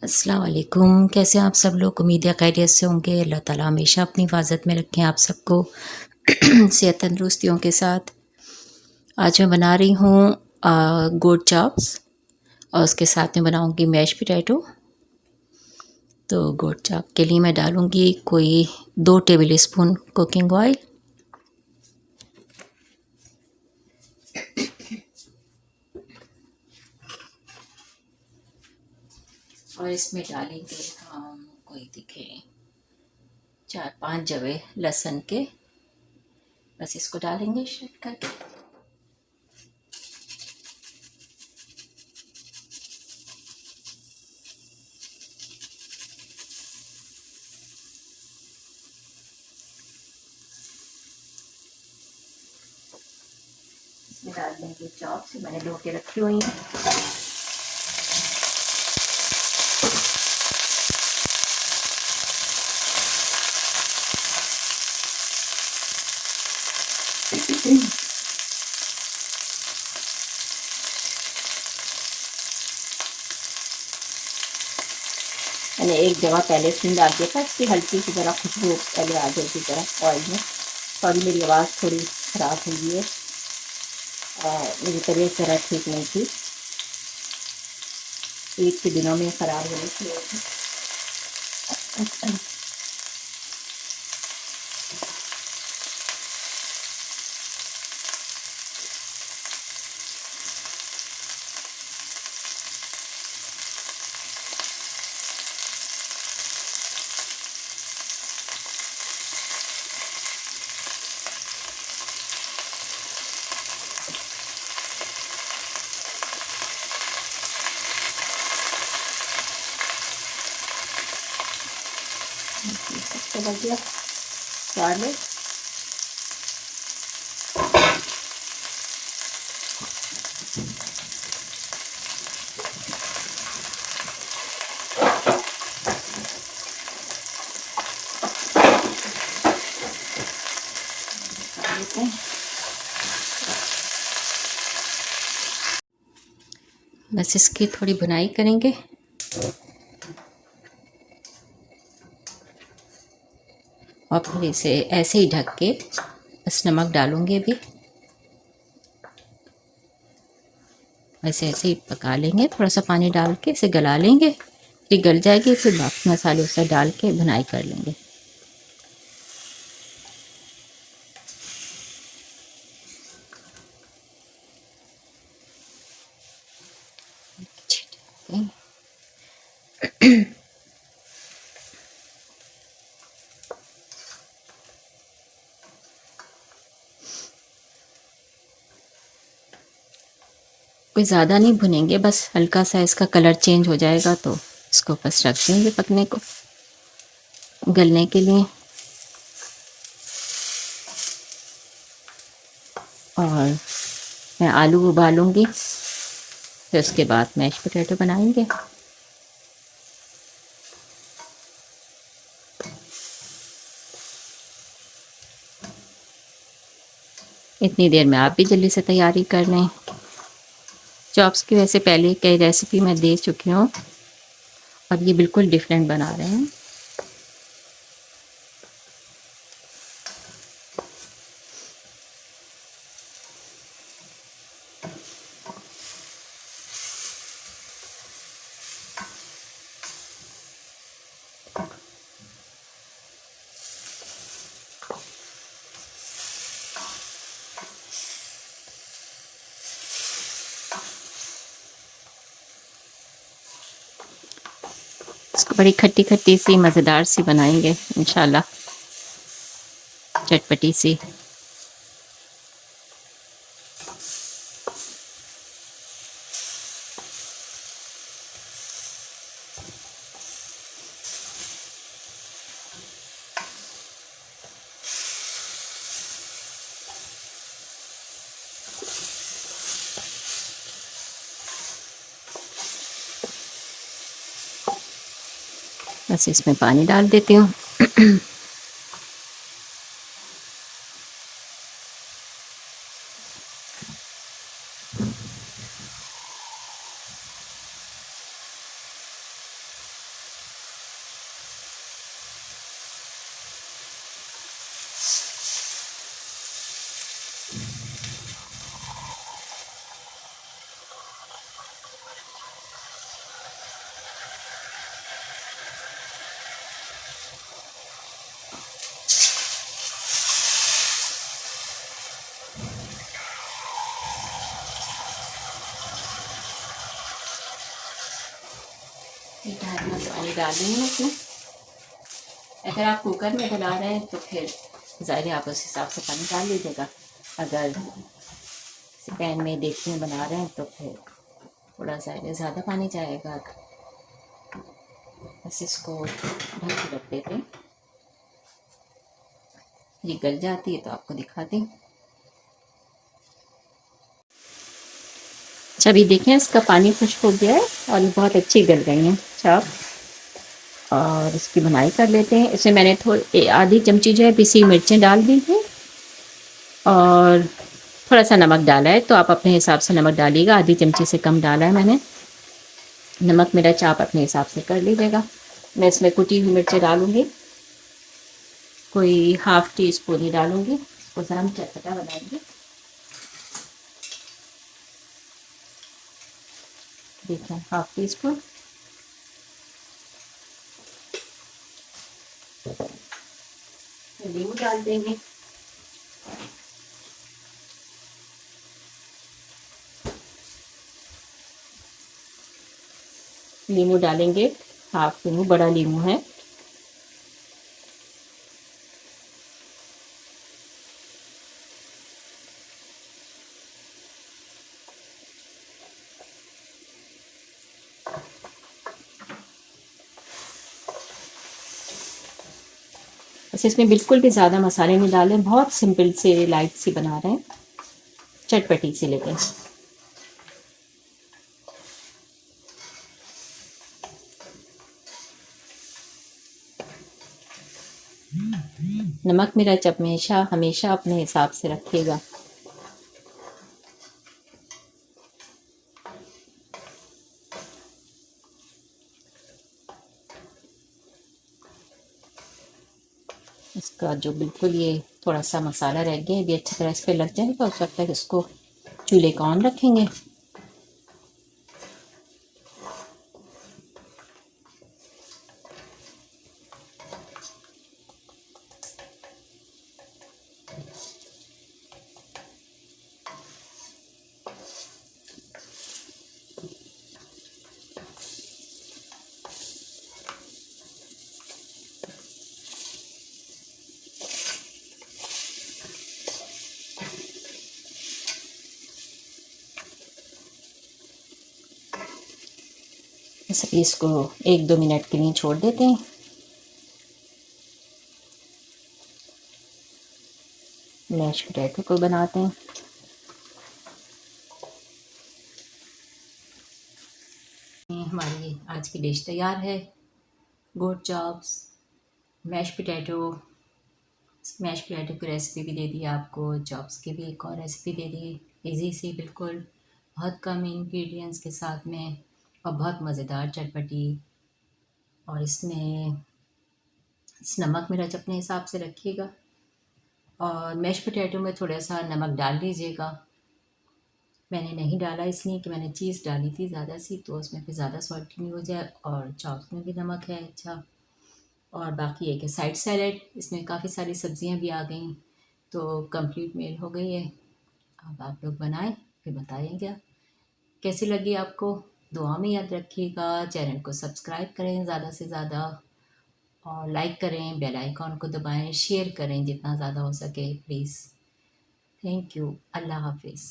अस्सलाम वालेकुम। कैसे हैं आप सब लोग? उम्मीद है खैरियत से होंगे। अल्लाह ताला हमेशा अपनी हिफ़ाज़त में रखें आप सबको सेहत तंदुरुस्तियों के साथ। आज मैं बना रही हूँ गोट चॉप्स और उसके साथ में बनाऊँगी मैश पोटैटो। तो गोट चॉप के लिए मैं डालूँगी कोई 2 टेबल स्पून कुकिंग ऑयल और इसमें डालेंगे हम कोई दिखे 4-5 जवे लहसुन के, बस इसको डालेंगे शट करके। इसमें डाल देंगे चॉप्स मैंने धो के रखी हुई हैं। मैंने एक जगह पहले इसमें डाल दिया था, इसकी हल्की सी ज़रा खुशबू पहले आ जाएगी ज़रा ऑयल में। सॉरी मेरी आवाज़ थोड़ी ख़राब हुई है, मेरी तबीयत ज़रा ठीक नहीं थी, ईद के दिनों में ख़राब होने की वजह से। सबसे बढ़िया गार्लिक, बस इसकी थोड़ी बुनाई करेंगे। और फिर इसे ऐसे ही ढक के बस नमक डालूंगे अभी, ऐसे ऐसे ही पका लेंगे। थोड़ा सा पानी डाल के इसे गला लेंगे, फिर गल जाएगी, फिर बाकी मसाले उसे डाल के बुनाई कर लेंगे। कोई ज़्यादा नहीं भुनेंगे, बस हल्का सा इसका कलर चेंज हो जाएगा तो इसको बस रख देंगे पकने को, गलने के लिए। और मैं आलू उबालूंगी, फिर उसके बाद मैश पोटैटो बनाएंगे। इतनी देर में आप भी जल्दी से तैयारी कर लें। चॉप्स की वैसे पहले कई रेसिपी मैं दे चुकी हूँ और ये बिल्कुल डिफरेंट बना रहे हैं। इसको बड़ी खट्टी खट्टी सी मज़ेदार सी बनाएंगे इंशाल्लाह, चटपटी सी। बस इसमें पानी डाल देती हूँ। में पानी डाल देंगे इसमें। अगर आप कुकर में बना रहे हैं तो फिर ज़ाहिर है आप उस हिसाब से पानी डाल लीजिएगा। अगर पैन में देगची में बना रहे हैं तो फिर थोड़ा ज़्यादा पानी जाएगा। बस इसको ढक के रख देते हैं। ये गल जाती है तो आपको दिखाती हूँ। अच्छा, अभी देखें इसका पानी खुश्क हो गया है और ये बहुत अच्छी गल गई हैं चाप। और इसकी बुनाई कर लेते हैं। इसमें मैंने थोड़ी आधी चमची जो है पिसी मिर्चें डाल दी हैं और थोड़ा सा नमक डाला है, तो आप अपने हिसाब से नमक डालिएगा। आधी चमची से कम डाला है मैंने नमक। मेरा चाप अपने हिसाब से कर लीजिएगा। मैं इसमें कुटी हुई मिर्चें डालूँगी, कोई हाफ़ टी स्पून ही डालूँगी। इसको ज़रा हम चटपटा बनाएंगे। देखिए हाफ़ टी स्पून। नींबू डाल देंगे। नींबू डालेंगे, हाफ नींबू, बड़ा नींबू है। बस इसमें बिल्कुल भी ज़्यादा मसाले नहीं डालें, बहुत सिंपल से लाइट सी बना रहे हैं, चटपटी सी। लेकिन नमक मिर्च हमेशा हमेशा अपने हिसाब से रखिएगा। इसका जो बिल्कुल ये थोड़ा सा मसाला रह गया, ये अच्छी तरह इस पर लग जाएगा। उस वक्त तक इसको चूल्हे को ऑन रखेंगे। बस इसको 1-2 मिनट के लिए छोड़ देते हैं। मैश पोटैटो को बनाते हैं। हमारी आज की डिश तैयार है। Goat chops, mash potato. Mash potato की रेसिपी भी दे दी आपको, चॉप्स की भी एक और रेसिपी दे दी। इजी सी बिल्कुल, बहुत कम इंग्रेडिएंट्स के साथ में और बहुत मज़ेदार चटपटी। और इसमें नमक मिर्च अपने हिसाब से रखिएगा। और मैश पोटैटो में थोड़ा सा नमक डाल लीजिएगा। मैंने नहीं डाला इसलिए कि मैंने चीज़ डाली थी ज़्यादा सी, तो उसमें फिर ज़्यादा सॉल्टी नहीं हो जाए। और चॉप्स में भी नमक है अच्छा। और बाकी है कि साइड सैलेड, इसमें काफ़ी सारी सब्जियां भी आ गई, तो कंप्लीट मील हो गई है। अब आप लोग बनाएं, फिर बताइएगा कैसी लगी आपको। दुआ में याद रखिएगा। चैनल को सब्सक्राइब करें ज़्यादा से ज़्यादा, और लाइक करें, बेल आइकॉन को दबाएं, शेयर करें जितना ज़्यादा हो सके प्लीज़। Thank you. अल्लाह हाफिज़।